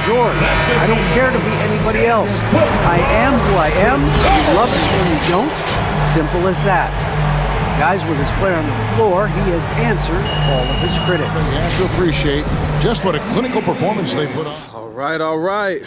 yours. I don't care to be anybody else. I am who I am. You love me or you don't. Simple as that. Guys, with his player on the floor, he has answered all of his critics. You have to appreciate just what a clinical performance they put on. All right, all right.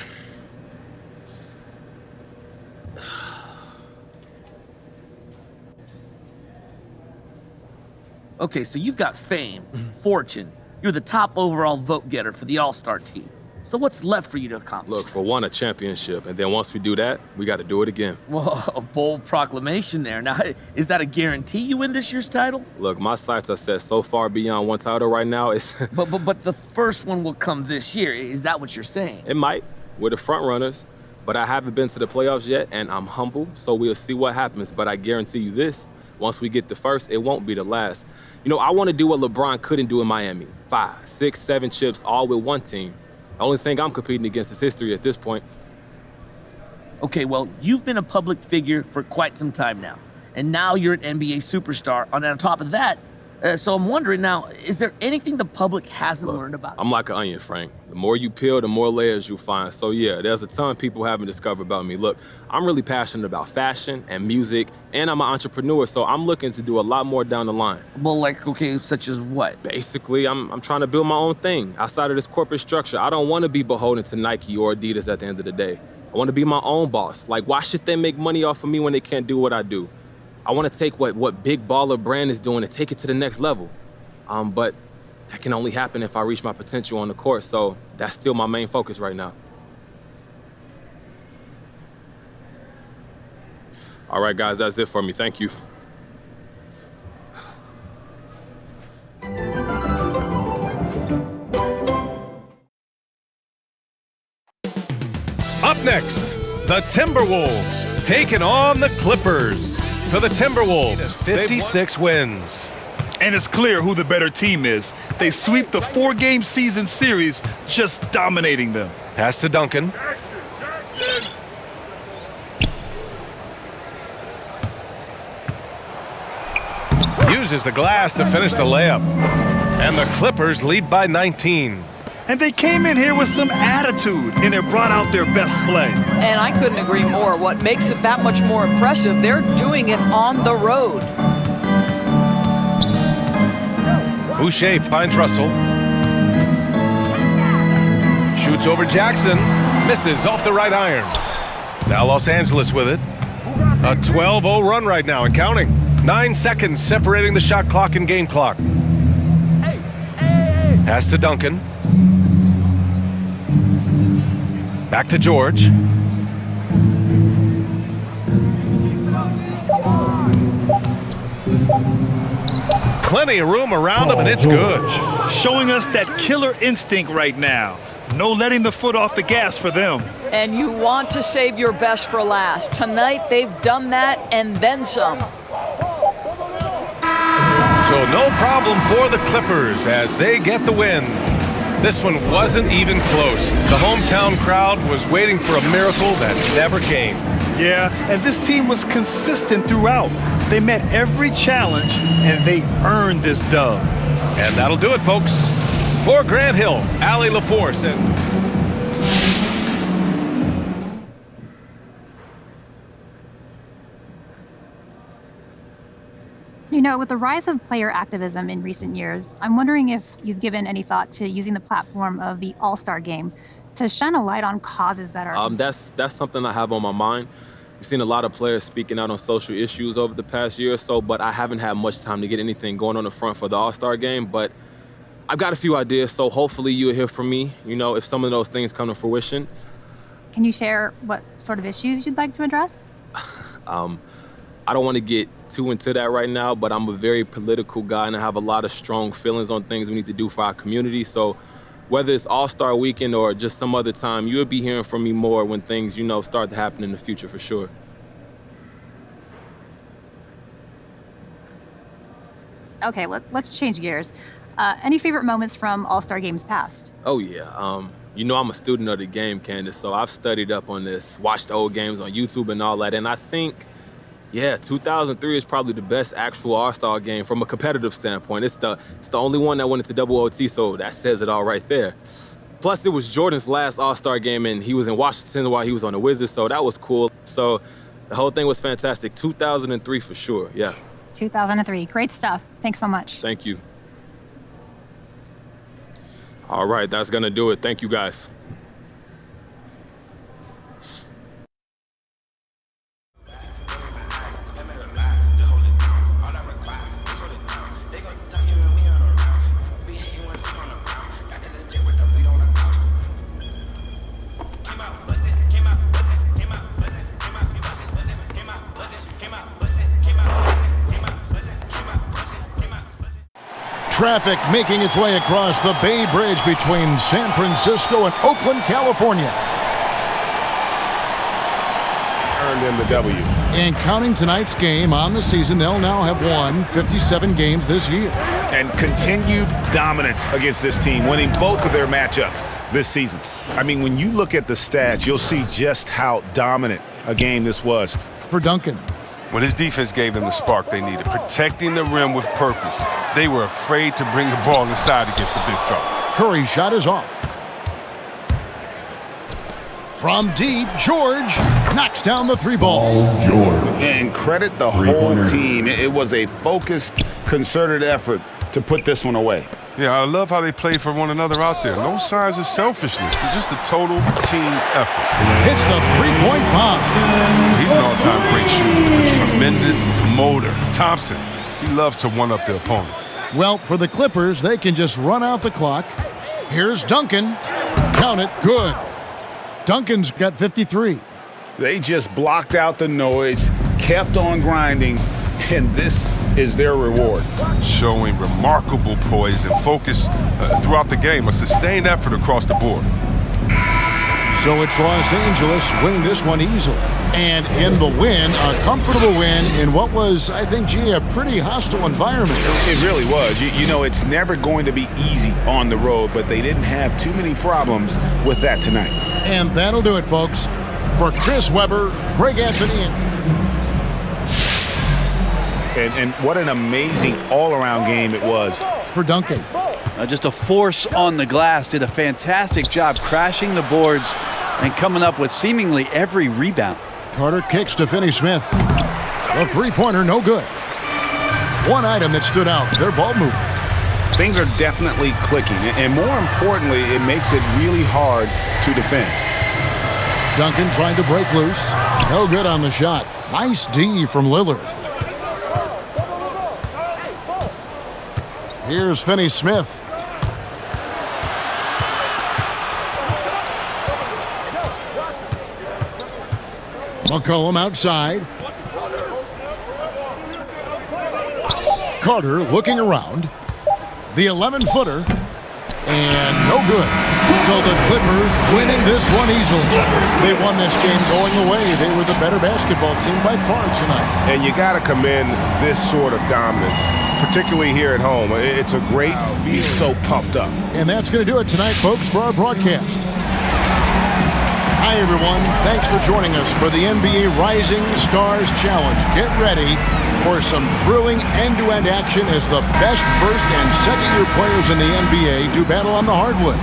Okay, so you've got fame, fortune. You're the top overall vote getter for the All-Star team. So what's left for you to accomplish? Look, for one, a championship. And then once we do that, we got to do it again. Well, a bold proclamation there. Now, is that a guarantee you win this year's title? Look, my sights are set so far beyond one title right now. But the first one will come this year. Is that what you're saying? It might. We're the front runners. But I haven't been to the playoffs yet, and I'm humble, so we'll see what happens. But I guarantee you this. Once we get the first, it won't be the last. You know, I want to do what LeBron couldn't do in Miami. 5, 6, 7 chips, all with one team. The only thing I'm competing against is history at this point. Okay, well, you've been a public figure for quite some time now. And now you're an NBA superstar. And on top of that, so I'm wondering now, is there anything the public hasn't learned about? I'm like an onion, Frank. The more you peel, the more layers you find. So yeah, there's a ton people haven't discovered about me. Look, I'm really passionate about fashion and music, and I'm an entrepreneur, so I'm looking to do a lot more down the line. Well, like, okay, such as what? Basically, I'm trying to build my own thing outside of this corporate structure. I don't want to be beholden to Nike or Adidas at the end of the day. I want to be my own boss. Like, why should they make money off of me when they can't do what I do? I want to take what Big Baller Brand is doing and take it to the next level. But that can only happen if I reach my potential on the court, so that's still my main focus right now. All right, guys, that's it for me. Thank you. Up next, the Timberwolves taking on the Clippers. For the Timberwolves, 56 wins. And it's clear who the better team is. They sweep the 4-game season series, just dominating them. Pass to Duncan. Uses the glass to finish the layup. And the Clippers lead by 19. And they came in here with some attitude, and they brought out their best play. And I couldn't agree more. What makes it that much more impressive, they're doing it on the road. Boucher finds Russell. Shoots over Jackson. Misses off the right iron. Now Los Angeles with it. A 12-0 run right now and counting. 9 seconds separating the shot clock and game clock. Pass to Duncan. Back to George. Plenty of room around him, and it's good. Showing us that killer instinct right now. No letting the foot off the gas for them. And you want to save your best for last. Tonight, they've done that and then some. So no problem for the Clippers as they get the win. This one wasn't even close. The hometown crowd was waiting for a miracle that never came. Yeah, and this team was consistent throughout. They met every challenge, and they earned this dub. And that'll do it, folks. For Grant Hill, Allie LaForce, and... You know, with the rise of player activism in recent years, I'm wondering if you've given any thought to using the platform of the All-Star Game to shine a light on causes that are... That's something I have on my mind. We've seen a lot of players speaking out on social issues over the past year or so, but I haven't had much time to get anything going on the front for the All-Star Game. But I've got a few ideas, so hopefully you'll hear from me, you know, if some of those things come to fruition. Can you share what sort of issues you'd like to address? I don't want to get too into that right now, but I'm a very political guy and I have a lot of strong feelings on things we need to do for our community. So whether it's All-Star Weekend or just some other time, you'll be hearing from me more when things, you know, start to happen in the future for sure. Okay, let's change gears. Any favorite moments from All-Star Games past? Oh, yeah. You know I'm a student of the game, Candace, so I've studied up on this, watched old games on YouTube and all that, and I think, yeah, 2003 is probably the best actual All-Star game from a competitive standpoint. It's the only one that went into double OT, so that says it all right there. Plus, it was Jordan's last All-Star game, and he was in Washington while he was on the Wizards, so that was cool. So the whole thing was fantastic. 2003 for sure, yeah. 2003. Great stuff. Thanks so much. Thank you. All right, that's going to do it. Thank you, guys. Traffic making its way across the Bay Bridge between San Francisco and Oakland, California. Earned in the W. And counting tonight's game on the season, they'll now have won 57 games this year. And continued dominance against this team, winning both of their matchups this season. I mean, when you look at the stats, you'll see just how dominant a game this was. For Duncan. When his defense gave them the spark they needed, protecting the rim with purpose. They were afraid to bring the ball inside against the big fella. Curry's shot is off. From deep, George knocks down the three ball. And credit the whole team. It was a focused, concerted effort to put this one away. Yeah, I love how they play for one another out there. No signs of selfishness. They're just a total team effort. Hits the three-point bomb. He's an all-time great shooter with a tremendous motor. Thompson, he loves to one-up the opponent. Well, for the Clippers, they can just run out the clock. Here's Duncan. Count it. Good. Duncan's got 53. They just blocked out the noise, kept on grinding, and this is their reward. Showing remarkable poise and focus throughout the game, a sustained effort across the board. So it's Los Angeles winning this one easily. And in the win, a comfortable win in what was, I think, a pretty hostile environment. It really was. You know, it's never going to be easy on the road, but they didn't have too many problems with that tonight. And that'll do it, folks. For Chris Webber, Greg Anthony, and what an amazing all-around game it was. For Duncan. Just a force on the glass, did a fantastic job crashing the boards and coming up with seemingly every rebound. Carter kicks to Finney-Smith. The three-pointer, no good. One item that stood out, their ball movement. Things are definitely clicking, and more importantly, it makes it really hard to defend. Duncan trying to break loose. No good on the shot. Nice D from Lillard. Here's Finney-Smith. McCollum outside. Carter looking around. The 11-footer. And no good. So the Clippers winning this one easily. They won this game going away. They were the better basketball team by far tonight. And you got to commend this sort of dominance, particularly here at home. It's a great He's so pumped up. And that's going to do it tonight, folks, for our broadcast. Hi, everyone. Thanks for joining us for the NBA Rising Stars Challenge. Get ready for some thrilling end-to-end action as the best first and second-year players in the NBA do battle on the hardwood.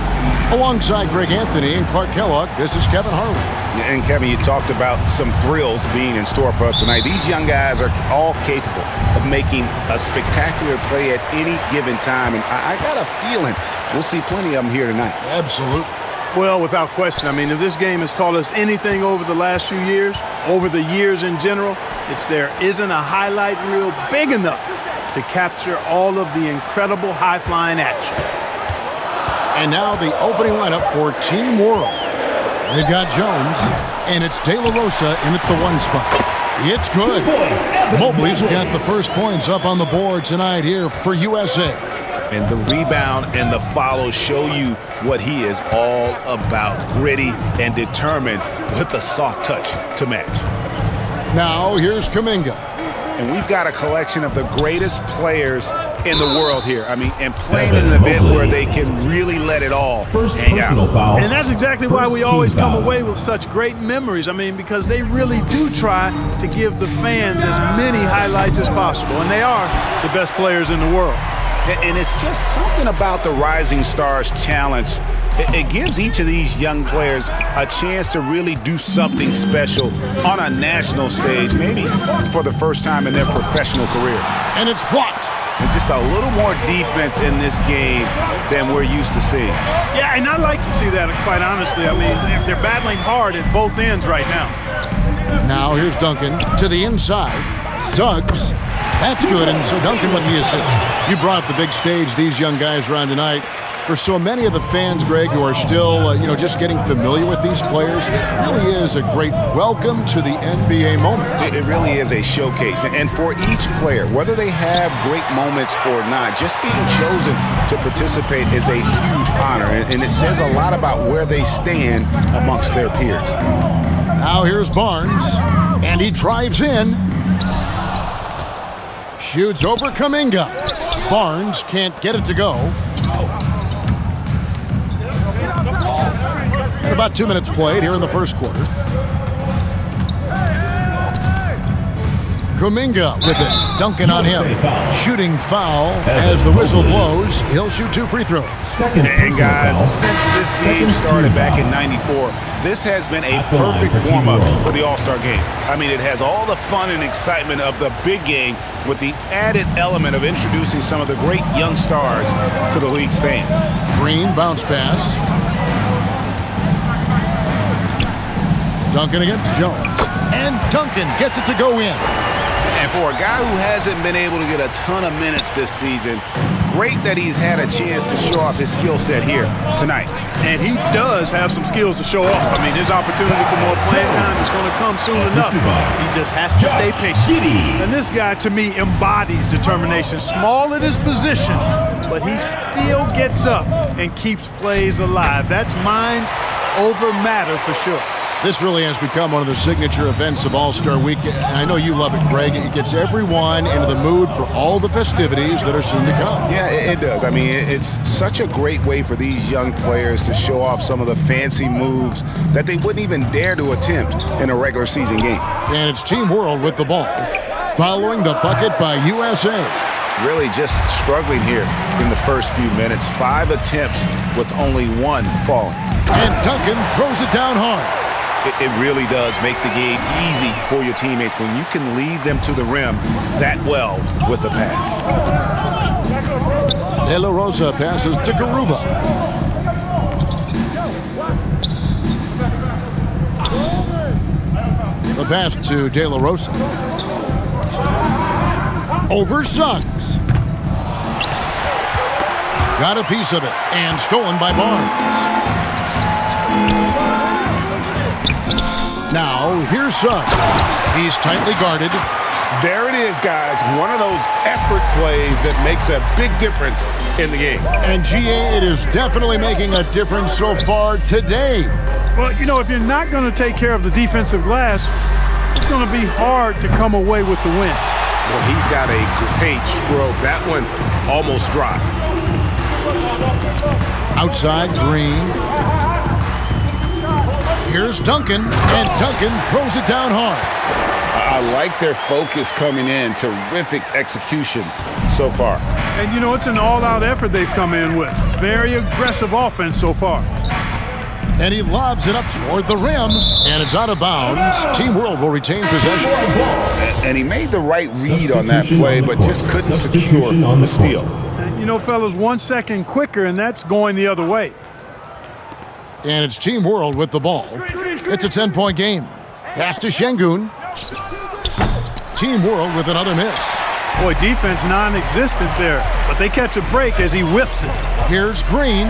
Alongside Greg Anthony and Clark Kellogg, this is Kevin Harlan. And Kevin, you talked about some thrills being in store for us tonight. These young guys are all capable of making a spectacular play at any given time. And I got a feeling we'll see plenty of them here tonight. Absolutely. Well, without question. I mean, if this game has taught us anything over the last few years, over the years in general, it's there isn't a highlight reel big enough to capture all of the incredible high-flying action. And now the opening lineup for Team World. They've got Jones, and it's De La Rosa in at the one spot. It's good. Mobley's got the first points up on the board tonight here for USA. And the rebound and the follow show you what he is all about. Gritty and determined with a soft touch to match. Now here's Kuminga. And we've got a collection of the greatest players in the world here. I mean, and playing in an event where they can really let it all hang out. Foul. And that's exactly why we always come away with such great memories. I mean, because they really do try to give the fans as many highlights as possible. And they are the best players in the world. And it's just something about the Rising Stars Challenge. It gives each of these young players a chance to really do something special on a national stage, maybe for the first time in their professional career. And it's blocked. And just a little more defense in this game than we're used to seeing. Yeah, and I like to see that, quite honestly. I mean, they're battling hard at both ends right now. Now here's Duncan to the inside. Suggs. That's good, and so Duncan with the assist. You brought up the big stage these young guys are on tonight. For so many of the fans, Greg, who are still, just getting familiar with these players, it really is a great welcome to the NBA moment. It really is a showcase. And for each player, whether they have great moments or not, just being chosen to participate is a huge honor. And it says a lot about where they stand amongst their peers. Now here's Barnes, and he drives in. Shoots over Kuminga. Barnes can't get it to go. About 2 minutes played here in the first quarter. Kuminga with it. Duncan on him. Shooting foul as the whistle blows. He'll shoot 2 free throws. And guys, since this game started back in '94, this has been a perfect warm-up for the All-Star game. I mean, it has all the fun and excitement of the big game with the added element of introducing some of the great young stars to the league's fans. Green bounce pass. Duncan against Jones. And Duncan gets it to go in. And for a guy who hasn't been able to get a ton of minutes this season, great that he's had a chance to show off his skill set here tonight. And he does have some skills to show off. I mean, his opportunity for more playing time is going to come soon enough. He just has to stay patient. And this guy, to me, embodies determination. Small at his position, but he still gets up and keeps plays alive. That's mind over matter for sure. This really has become one of the signature events of All-Star Week. And I know you love it, Greg. It gets everyone into the mood for all the festivities that are soon to come. Yeah, it does. I mean, it's such a great way for these young players to show off some of the fancy moves that they wouldn't even dare to attempt in a regular season game. And it's Team World with the ball, following the bucket by USA. Really just struggling here in the first few minutes. 5 attempts with only 1 falling. And Duncan throws it down hard. It really does make the game easy for your teammates when you can lead them to the rim that well with a pass. De La Rosa passes to Garuba. The pass to De La Rosa. Over Suggs. Got a piece of it and stolen by Barnes. Now, here's Suggs. He's tightly guarded. There it is, guys. One of those effort plays that makes a big difference in the game. And GA, it is definitely making a difference so far today. Well, if you're not going to take care of the defensive glass, it's going to be hard to come away with the win. Well, he's got a great stroke. That one almost dropped. Outside, Green. Here's Duncan, and Duncan throws it down hard. I like their focus coming in. Terrific execution so far. And, it's an all-out effort they've come in with. Very aggressive offense so far. And he lobs it up toward the rim, and it's out of bounds. Team World will retain possession of the ball. And he made the right read on that play, but just couldn't secure the steal. And, fellas, 1 second quicker, and that's going the other way. And it's Team World with the ball. It's a 10-point game. Pass to Şengün. Team World with another miss. Boy, defense non-existent there, but they catch a break as he whiffs it. Here's Green,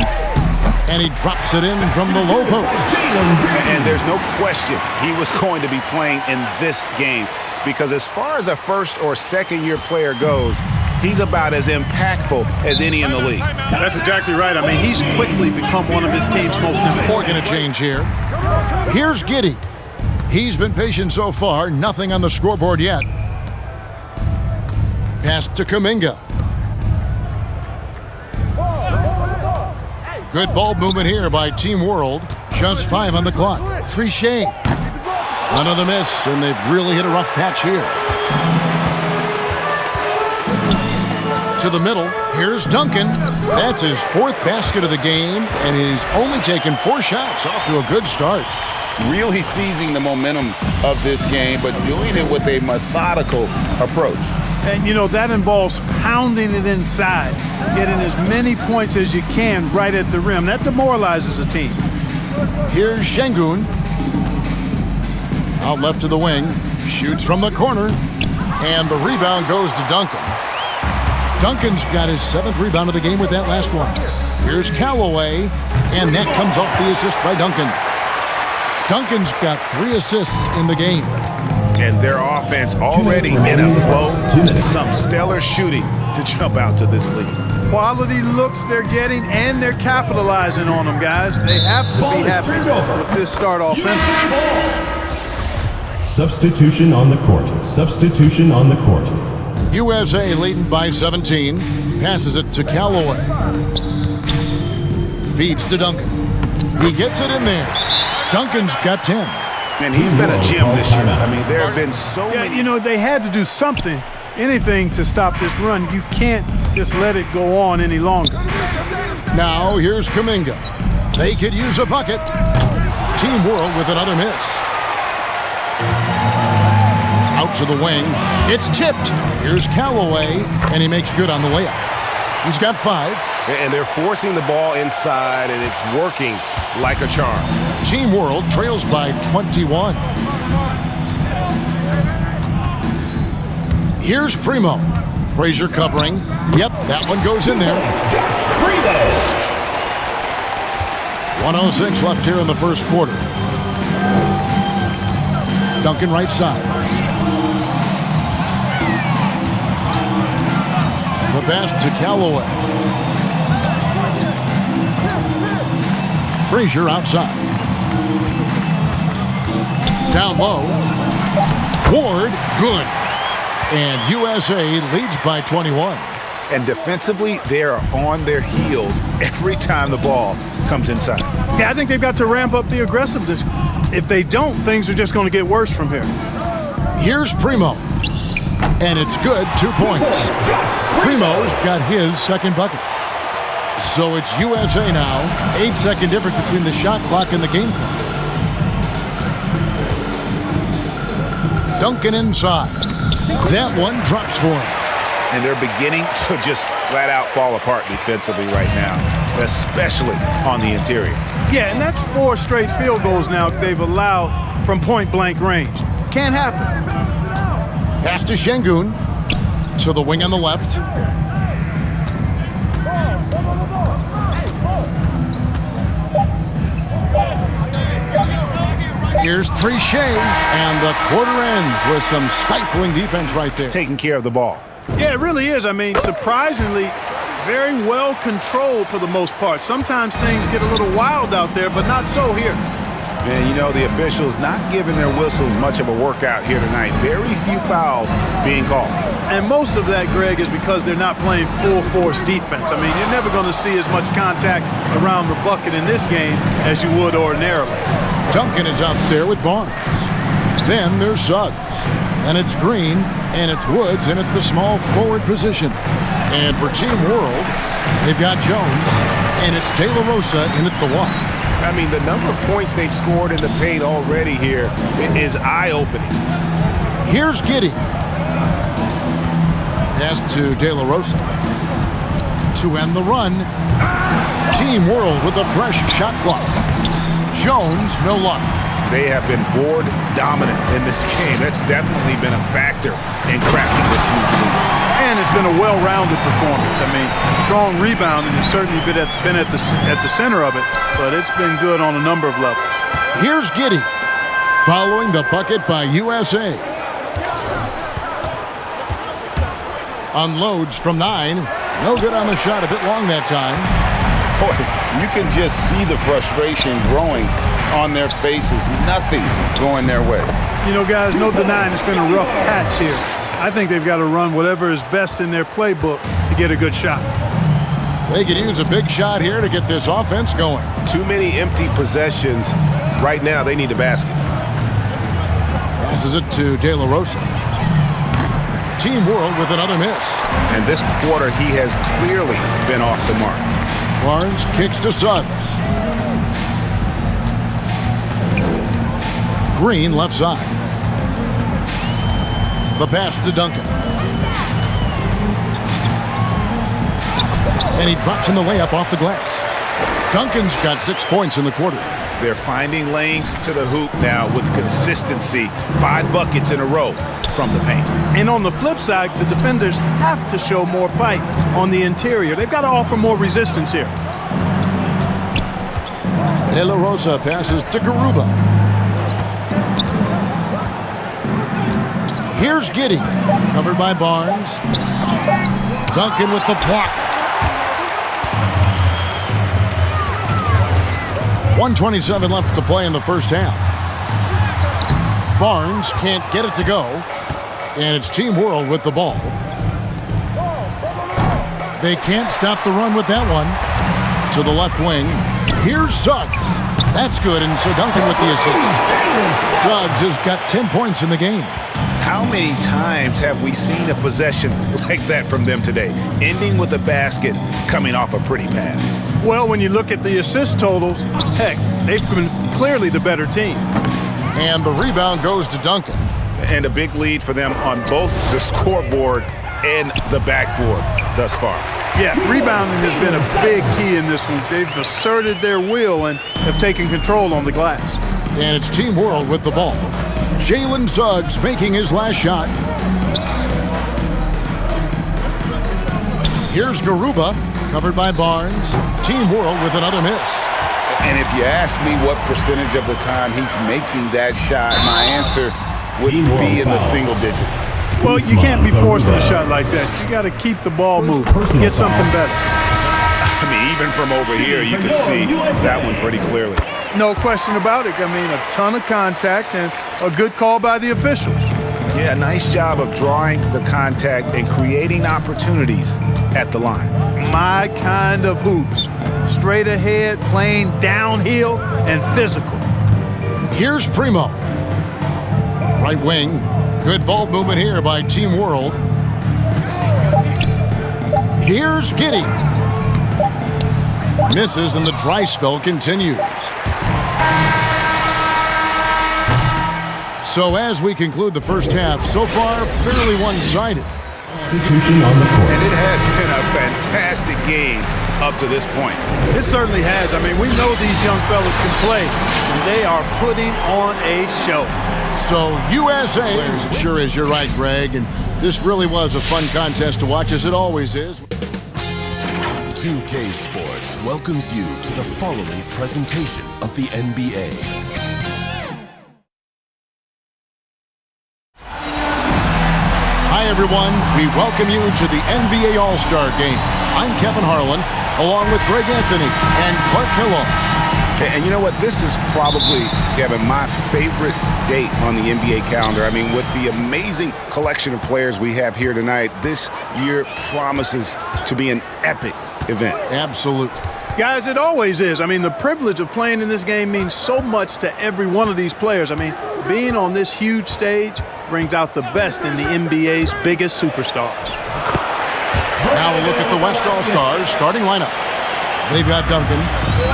and he drops it in from the low post. And there's no question he was going to be playing in this game because as far as a first or second year player goes, he's about as impactful as any in the league. That's exactly right. I mean, he's quickly become one of his team's most important. Going to change here. Here's Giddey. He's been patient so far. Nothing on the scoreboard yet. Pass to Kuminga. Good ball movement here by Team World. Just 5 on the clock. Trichet. Another miss, and they've really hit a rough patch here. To the middle, here's Duncan. That's his 4th basket of the game, and he's only taken 4 shots. Off to a good start. Really seizing the momentum of this game, but doing it with a methodical approach. And, you know, that involves pounding it inside, getting as many points as you can right at the rim. That demoralizes a team. Here's Şengün. Out left to the wing. Shoots from the corner. And the rebound goes to Duncan. Duncan's got his 7th rebound of the game with that last one. Here's Callaway. And that comes off the assist by Duncan. Duncan's got 3 assists in the game. And their offense already in a flow. Some stellar shooting to jump out to this lead. Quality looks they're getting, and they're capitalizing on them, guys. They have to be happy with this start offensively. Substitution on the court. Substitution on the court. USA leading by 17. Passes it to Callaway. Feeds to Duncan. He gets it in there. Duncan's got 10. And he's been a gem this year. I mean, there have been so many. You know, they had to do something, anything to stop this run. You can't just let it go on any longer. Now here's Kuminga. They could use a bucket. Team World with another miss. Out to the wing. It's tipped. Here's Callaway, and he makes good on the layup. He's got 5. And they're forcing the ball inside, and it's working like a charm. Team World trails by 21. Here's Primo. Frazier covering. Yep, that one goes in there. 1:06 left here in the first quarter. Duncan right side. The pass to Callaway. Frazier outside. Down low. Ward, good. And USA leads by 21. And defensively, they are on their heels every time the ball comes inside. Yeah, I think they've got to ramp up the aggressiveness. If they don't, things are just going to get worse from here. Here's Primo. And it's good, 2 points. Primo's got his 2nd bucket. So it's USA now. 8-second difference between the shot clock and the game clock. Duncan inside. That one drops for him. And they're beginning to just flat out fall apart defensively right now, especially on the interior. Yeah, and that's 4 straight field goals now they've allowed from point-blank range. Can't happen. Pass to Şengün. To the wing on the left. Here's Trichet, and the quarter ends with some stifling defense right there. Taking care of the ball. Yeah, it really is. I mean, surprisingly, very well controlled for the most part. Sometimes things get a little wild out there, but not so here. And, you know, the officials not giving their whistles much of a workout here tonight. Very few fouls being called. And most of that, Greg, is because they're not playing full-force defense. I mean, you're never going to see as much contact around the bucket in this game as you would ordinarily. Duncan is out there with Barnes. Then there's Suggs. And it's Green, and it's Woods in at the small forward position. And for Team World, they've got Jones, and it's De La Rosa in at the 1. I mean, the number of points they've scored in the paint already here is eye-opening. Here's Giddey. Pass to De La Rosa. To end the run, Team World with a fresh shot clock. Jones, no luck. They have been board dominant in this game. That's definitely been a factor in crafting this huge lead. And it's been a well-rounded performance. I mean, strong rebounding has certainly been at the center of it, but it's been good on a number of levels. Here's Giddey, following the bucket by USA. Unloads from 9. No good on the shot, a bit long that time. Boy, you can just see the frustration growing on their faces. Nothing going their way. You know, guys, no denying it's been a rough patch here. I think they've got to run whatever is best in their playbook to get a good shot. They could use a big shot here to get this offense going. Too many empty possessions. Right now, they need a basket. Passes it to De La Rosa. Team World with another miss. And this quarter, he has clearly been off the mark. Barnes kicks to Suggs. Green left side. The pass to Duncan. And he drops in the layup off the glass. Duncan's got 6 points in the quarter. They're finding lanes to the hoop now with consistency. 5 buckets in a row from the paint. And on the flip side, the defenders have to show more fight on the interior. They've got to offer more resistance here. De La Rosa passes to Garuba. Here's Giddey, covered by Barnes. Duncan with the block. 1:27 left to play in the first half. Barnes can't get it to go, and it's Team World with the ball. They can't stop the run with that one. To the left wing. Here's Suggs. That's good, and so Duncan with the assist. Suggs has got 10 points in the game. How many times have we seen a possession like that from them today, ending with a basket coming off a pretty pass? Well, when you look at the assist totals, heck, they've been clearly the better team. And the rebound goes to Duncan. And a big lead for them on both the scoreboard and the backboard thus far. Yeah, rebounding has been a big key in this one. They've asserted their will and have taken control on the glass. And it's Team World with the ball. Jalen Suggs making his last shot. Here's Garuba, covered by Barnes. Team World with another miss. And if you ask me what percentage of the time he's making that shot, my answer would be in the single digits. Well, you can't be forcing a shot like that. You got to keep the ball moving. Get something better. I mean, even from over here, you can see that one pretty clearly. No question about it. I mean, a ton of contact and a good call by the officials. Yeah, nice job of drawing the contact and creating opportunities at the line. My kind of hoops. Straight ahead, playing downhill, and physical. Here's Primo. Right wing. Good ball movement here by Team World. Here's Giddey. Misses and the dry spell continues. So as we conclude the first half, so far fairly one-sided. And it has been a fantastic game up to this point. It certainly has. I mean, we know these young fellas can play, and they are putting on a show. So USA, it sure is. You're right, Greg. And this really was a fun contest to watch, as it always is. 2K Sports welcomes you to the following presentation of the NBA. Hi, everyone. We welcome you to the NBA All-Star Game. I'm Kevin Harlan, along with Greg Anthony and Clark Kellogg. And you know what? This is probably, Kevin, my favorite date on the NBA calendar. I mean, with the amazing collection of players we have here tonight, this year promises to be an epic event. Absolutely. Guys, it always is. I mean, the privilege of playing in this game means so much to every one of these players. I mean, being on this huge stage brings out the best in the NBA's biggest superstars. Now a look at the West All-Stars starting lineup. They've got Duncan.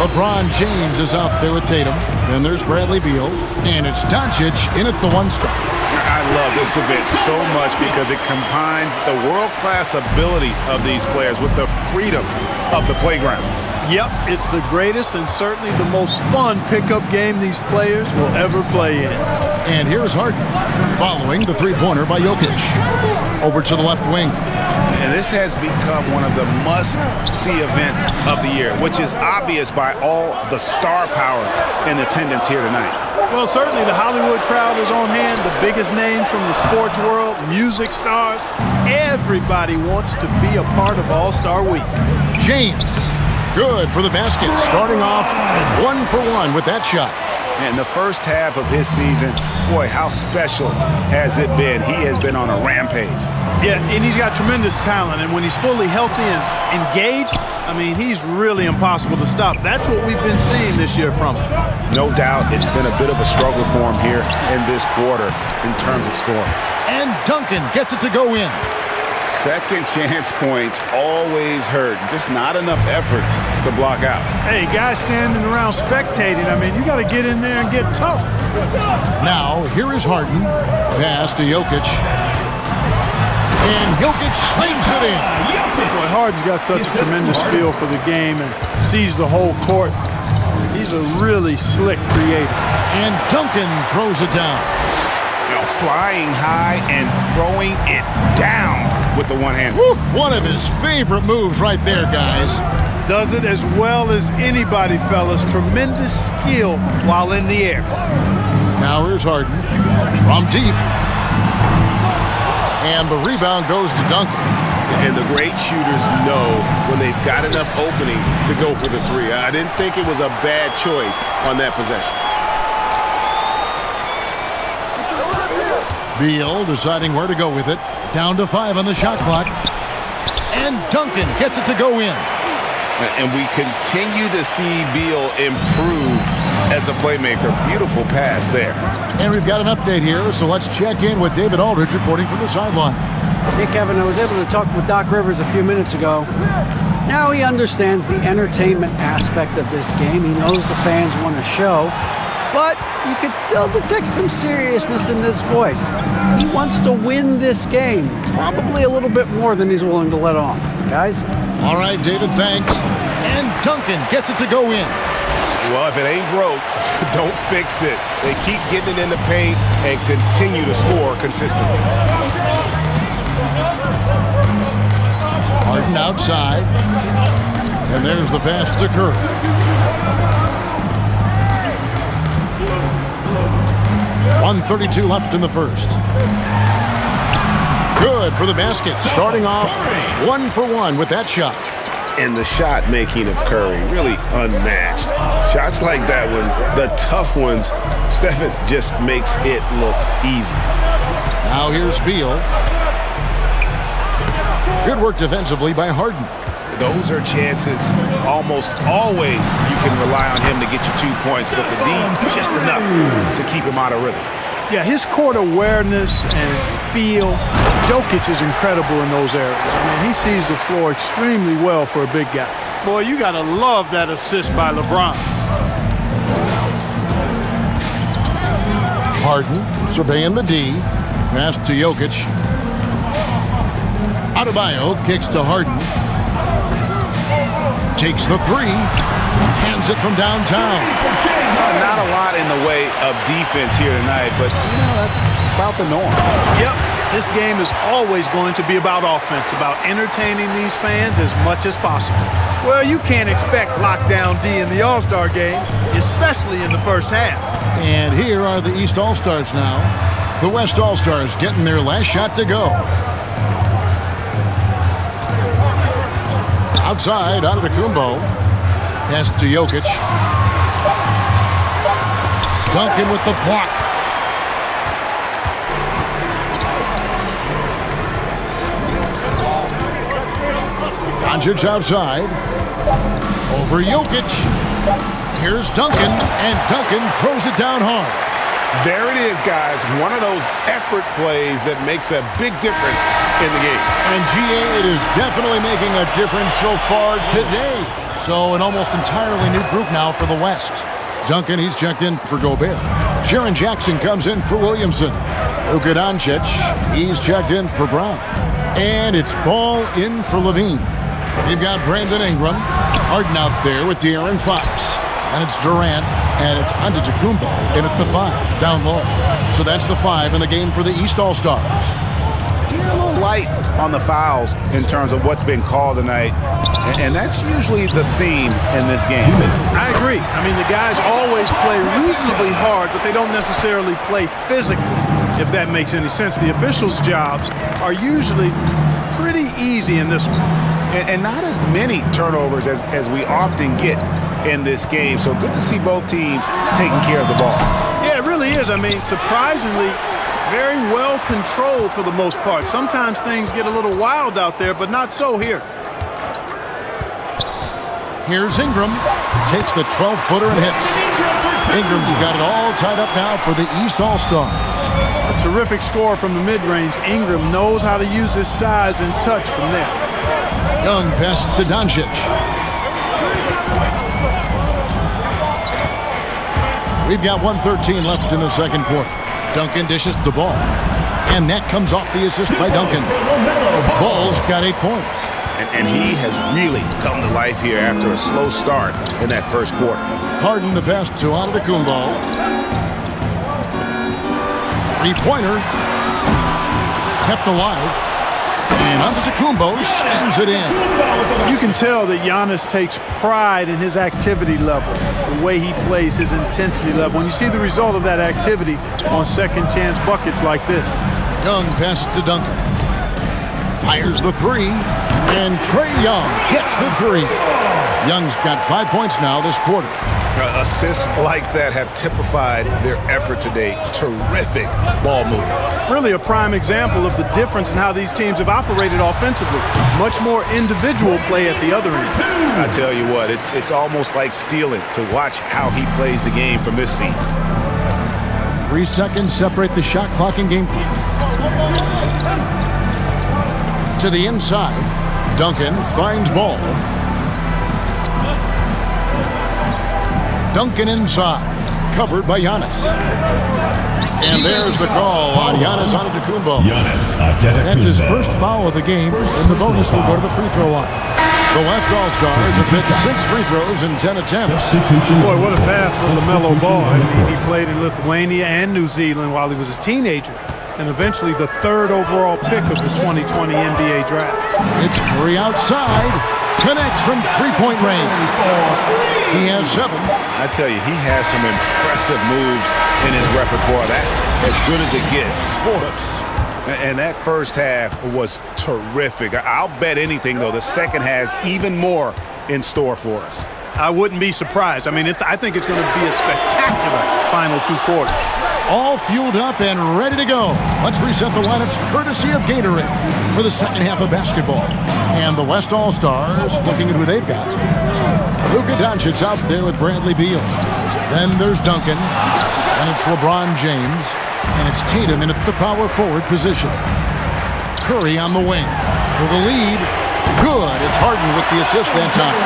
LeBron James is out there with Tatum. Then there's Bradley Beal. And it's Doncic in at the 1 spot. I love this event so much because it combines the world-class ability of these players with the freedom of the playground. Yep, it's the greatest and certainly the most fun pickup game these players will ever play in. And here's Harden, following the three-pointer by Jokic. Over to the left wing. And this has become one of the must-see events of the year, which is obvious by all the star power in attendance here tonight. Well, certainly the Hollywood crowd is on hand, the biggest names from the sports world, music stars. Everybody wants to be a part of All-Star Week. James, good for the basket, starting off 1 for 1 with that shot. And the first half of his season, boy, how special has it been? He has been on a rampage. Yeah, and he's got tremendous talent, and when he's fully healthy and engaged, I mean, he's really impossible to stop. That's what we've been seeing this year from him. No doubt it's been a bit of a struggle for him here in this quarter in terms of scoring. And Duncan gets it to go in. Second chance points always hurt. Just not enough effort to block out. Hey, guys standing around spectating, I mean, you got to get in there and get tough. Now, here is Harden. Pass to Jokic. And Jokic slings it in. Boy, Harden's got such a tremendous feel for the game and sees the whole court. He's a really slick creator. And Duncan throws it down. Flying high and throwing it down with the one hand. Woo, one of his favorite moves right there, guys. Does it as well as anybody, fellas. Tremendous skill while in the air. Now here's Harden from deep. And the rebound goes to Duncan. And the great shooters know when they've got enough opening to go for the three. I didn't think it was a bad choice on that possession. Beal deciding where to go with it. Down to 5 on the shot clock. And Duncan gets it to go in. And we continue to see Beal improve as a playmaker. Beautiful pass there. And we've got an update here, so let's check in with David Aldridge reporting from the sideline. Hey, Kevin, I was able to talk with Doc Rivers a few minutes ago. Now he understands the entertainment aspect of this game. He knows the fans want to show. But you could still detect some seriousness in this voice. He wants to win this game, probably a little bit more than he's willing to let on. Guys? All right, David, thanks. And Duncan gets it to go in. Well, if it ain't broke, don't fix it. They keep getting it in the paint and continue to score consistently. Harden outside. And there's the pass to Curry. .132 left in the first. Good for the basket. Starting off 1 for 1 with that shot. And the shot making of Curry really unmatched. Shots like that one, the tough ones, Stephen just makes it look easy. Now here's Beal. Good work defensively by Harden. Those are chances almost always you can rely on him to get you 2 points, but the D just enough to keep him out of rhythm. Yeah, his court awareness and feel, Jokic is incredible in those areas. I mean, he sees the floor extremely well for a big guy. Boy, you got to love that assist by LeBron. Harden surveying the D. Pass to Jokic. Adebayo kicks to Harden. Takes the 3. Hands it from downtown. Not a lot in the way of defense here tonight, but that's about the norm. Yep, this game is always going to be about offense, about entertaining these fans as much as possible. Well, you can't expect lockdown D in the All-Star game, especially in the first half. And here are the East All-Stars now. The West All-Stars getting their last shot to go. Outside, Antetokounmpo. Pass to Jokic. Duncan with the block. Doncic outside. Over Jokic. Here's Duncan, and Duncan throws it down hard. There it is, guys. One of those effort plays that makes a big difference in the game. And GA, it is definitely making a difference so far today. So an almost entirely new group now for the West. Duncan, he's checked in for Gobert. Jaren Jackson comes in for Williamson. Luka Doncic, he's checked in for Brown. And it's Ball in for Levine. You've got Brandon Ingram. Harden out there with De'Aaron Fox. And it's Durant, and it's Antetokounmpo in at the 5, down low. So that's the 5 in the game for the East All-Stars. You're a little light on the fouls in terms of what's been called tonight, and that's usually the theme in this game. I agree. I mean, the guys always play reasonably hard, but they don't necessarily play physically, if that makes any sense. The officials' jobs are usually pretty easy in this one. And not as many turnovers as we often get in this game. So good to see both teams taking care of the ball. Yeah, it really is. I mean, surprisingly, very well controlled for the most part. Sometimes things get a little wild out there, but not so here. Here's Ingram. Takes the 12-footer and hits. Ingram's got it all tied up now for the East All-Stars. A terrific score from the mid-range. Ingram knows how to use his size and touch from there. Young pass to Doncic. We've got 1:13 left in the second quarter. Duncan dishes the ball. And that comes off the assist by Duncan. Ball's got 8 points. And he has really come to life here after a slow start in that first quarter. Harden the pass to Antetokounmpo. Three-pointer. Kept alive. And Antetokounmpo shams it in. You can tell that Giannis takes pride in his activity level, the way he plays, his intensity level. And you see the result of that activity on second chance buckets like this. Young passes to Duncan. Fires the three. And Trae Young hits the three. Young's got 5 points now this quarter. Assists like that have typified their effort today. Terrific ball movement. Really a prime example of the difference in how these teams have operated offensively. Much more individual play at the other end. I tell you what, it's almost like stealing to watch how he plays the game from this seat. 3 seconds separate the shot clock and game clock. To the inside, Duncan finds ball. Duncan inside, covered by Giannis. And there's the call on Giannis Antetokounmpo. That's his first foul of the game, and the bonus will go to the free throw line. The West All-Stars have hit 6 free throws in 10 attempts. Boy, what a path for LaMelo Ball. I mean, he played in Lithuania and New Zealand while he was a teenager, and eventually the 3rd overall pick of the 2020 NBA draft. It's Curry outside, connects from three-point range. He has 7. I tell you, he has some impressive moves in his repertoire. That's as good as it gets. Sports. And that first half was terrific. I'll bet anything, though, the second has even more in store for us. I wouldn't be surprised. I mean, I think it's going to be a spectacular final 2 quarters. All fueled up and ready to go. Let's reset the lineups courtesy of Gatorade for the second half of basketball. And the West All-Stars looking at who they've got. Luka Doncic out there with Bradley Beal. Then there's Duncan. And it's LeBron James. And it's Tatum in at the power forward position. Curry on the wing. For the lead. Good. It's Harden with the assist that time.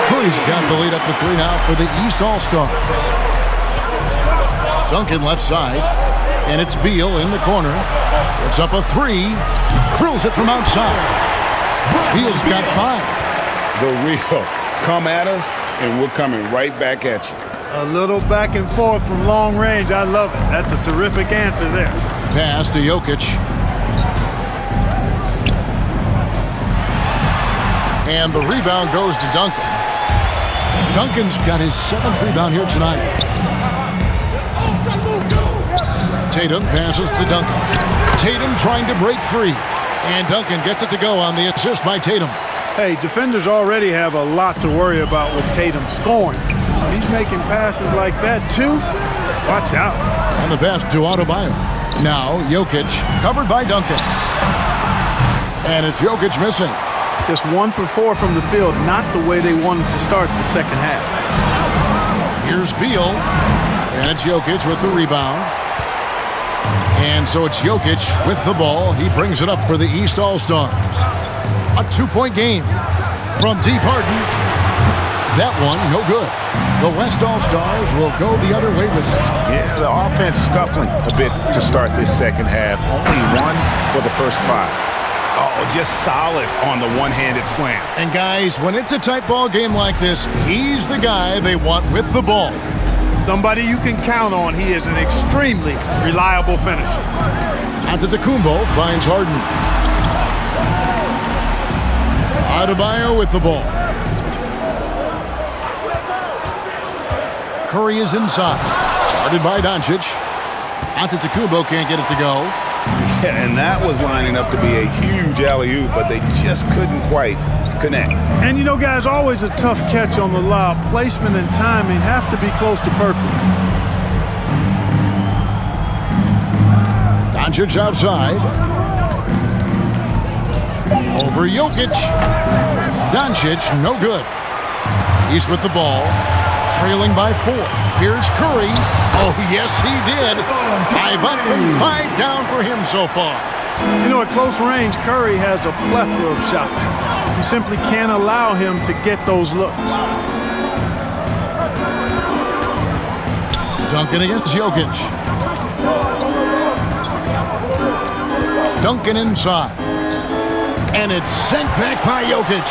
Curry's got the lead up to 3 now for the East All-Stars. Duncan left side, and it's Beal in the corner. It's up a 3, drills it from outside. Beal's got 5. The real come at us, and we're coming right back at you. A little back and forth from long range. I love it. That's a terrific answer there. Pass to Jokic. And the rebound goes to Duncan. Duncan's got his 7th rebound here tonight. Tatum passes to Duncan. Tatum trying to break free. And Duncan gets it to go on the assist by Tatum. Hey, defenders already have a lot to worry about with Tatum scoring. He's making passes like that, too. Watch out. On the pass to Adebayo. Now, Jokic, covered by Duncan. And it's Jokic missing. Just 1 for 4 from the field, not the way they wanted to start the second half. Here's Beal. And it's Jokic with the rebound. And so it's Jokic with the ball. He brings it up for the East All-Stars. A 2-point game from deep Harden. That one, no good. The West All-Stars will go the other way with it. Yeah, the offense scuffling a bit to start this second half. Only 1 for the first 5. Oh, just solid on the one-handed slam. And guys, when it's a tight ball game like this, he's the guy they want with the ball. Somebody you can count on. He is an extremely reliable finisher. Antetokounmpo finds Harden. Adebayo with the ball. Curry is inside. Guarded by Doncic. Antetokounmpo can't get it to go. Yeah, and that was lining up to be a huge alley-oop, but they just couldn't quite connect. And you know, guys, always a tough catch on the lob. Placement and timing have to be close to perfect. Doncic outside. Over Jokic. Doncic, no good. He's with the ball, trailing by 4. Here's Curry. Oh, yes, he did. 5 up and 5 down for him so far. You know, at close range, Curry has a plethora of shots. You simply can't allow him to get those looks. Duncan against Jokic. Duncan inside. And it's sent back by Jokic.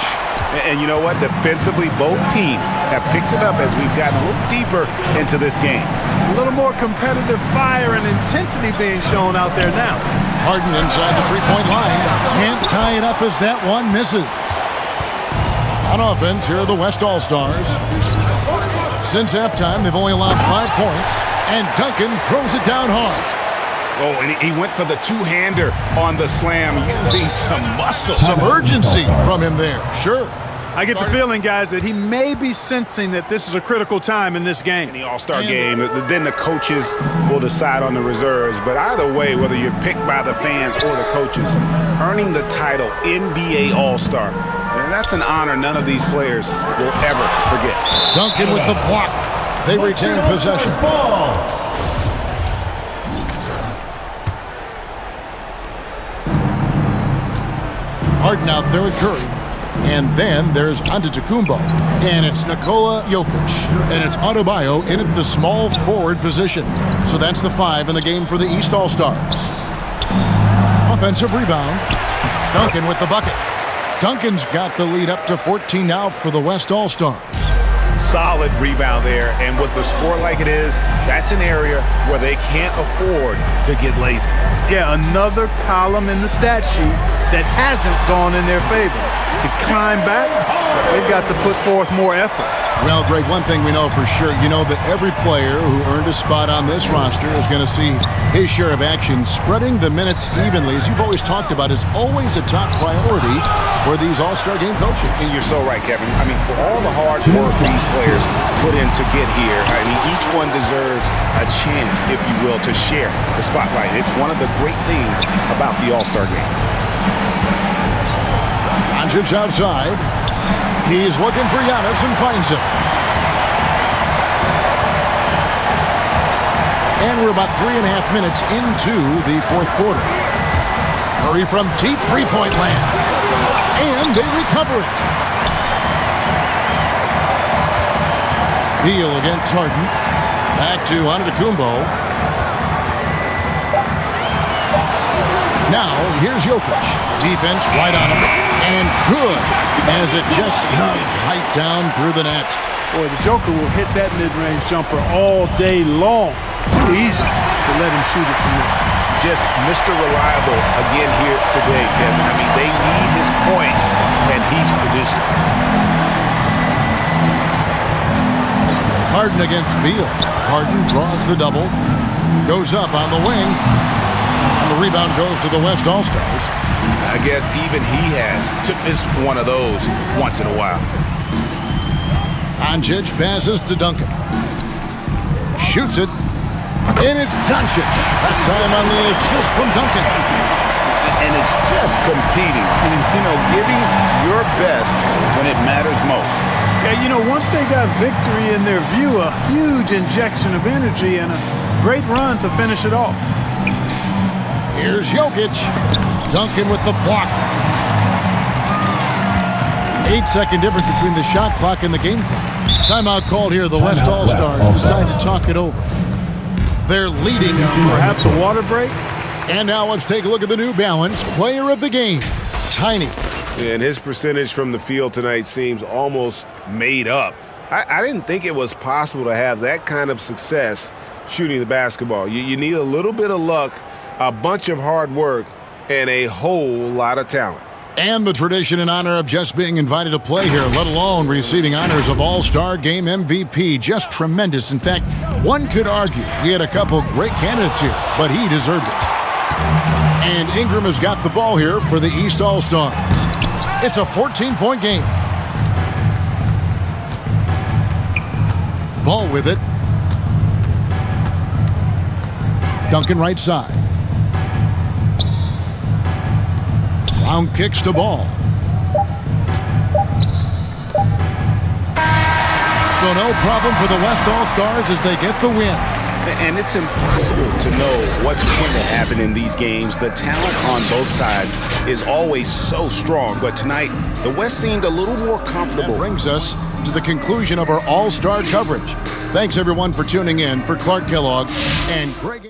And you know what? Defensively, both teams have picked it up as we've gotten a little deeper into this game. A little more competitive fire and intensity being shown out there now. Harden inside the three-point line. Can't tie it up as that one misses. On offense, here are the West All-Stars. Since halftime, they've only allowed 5 points, and Duncan throws it down hard. Oh, and he went for the two-hander on the slam, using some muscle. Some urgency from him there, sure. I get the feeling, guys, that he may be sensing that this is a critical time in this game. In the All-Star game, then the coaches will decide on the reserves. But either way, whether you're picked by the fans or the coaches, earning the title NBA All-Star, that's an honor none of these players will ever forget. Duncan with the block. They retain possession. Harden out there with Curry. And then there's Antetokounmpo. And it's Nikola Jokic. And it's Adebayo in at the small forward position. So that's the 5 in the game for the East All-Stars. Offensive rebound. Duncan with the bucket. Duncan's got the lead up to 14 now for the West All-Stars. Solid rebound there, and with the score like it is, that's an area where they can't afford to get lazy. Yeah, another column in the stat sheet that hasn't gone in their favor. To climb back, they've got to put forth more effort. Well, Greg, one thing we know for sure, you know that every player who earned a spot on this roster is going to see his share of action. Spreading the minutes evenly, as you've always talked about, is always a top priority for these All-Star game coaches. And you're so right, Kevin. I mean, for all the hard work these players put in to get here, I mean, each one deserves a chance, if you will, to share the spotlight. It's one of the great things about the All-Star game. Doncic outside. He's looking for Giannis and finds him. And we're about 3.5 minutes into the fourth quarter. Curry from deep three-point land. And they recover it. Beal against Harden. Back to Antetokounmpo. Now, here's Jokic. Defense right on him. And good, as it just snugs right down through the net. Boy, the Joker will hit that mid-range jumper all day long. Too easy to let him shoot it from there. Just Mr. Reliable again here today, Kevin. I mean, they need his points, and he's producing. Harden against Beal. Harden draws the double. Goes up on the wing. And the rebound goes to the West All-Stars. I guess even he has to miss one of those once in a while. Doncic passes to Duncan. Shoots it. And it's Doncic. That time on the assist from Duncan. And it's just competing. You know, giving your best when it matters most. Yeah, you know, once they got victory in their view, a huge injection of energy and a great run to finish it off. Here's Jokic. Duncan with the block. 8-second difference between the shot clock and the game clock. Timeout called here. The West All-Stars decide to talk it over. They're leading. Perhaps a water break? And now let's take a look at the New Balance player of the game, Tiny. And his percentage from the field tonight seems almost made up. I didn't think it was possible to have that kind of success shooting the basketball. You need a little bit of luck, a bunch of hard work, and a whole lot of talent. And the tradition and honor of just being invited to play here, let alone receiving honors of All-Star Game MVP. Just tremendous. In fact, one could argue we had a couple great candidates here, but he deserved it. And Ingram has got the ball here for the East All-Stars. It's a 14-point game. Ball with it. Duncan right side. Brown kicks to ball. So no problem for the West All-Stars as they get the win. And it's impossible to know what's going to happen in these games. The talent on both sides is always so strong. But tonight, the West seemed a little more comfortable. That brings us to the conclusion of our All-Star coverage. Thanks, everyone, for tuning in. For Clark Kellogg and Greg...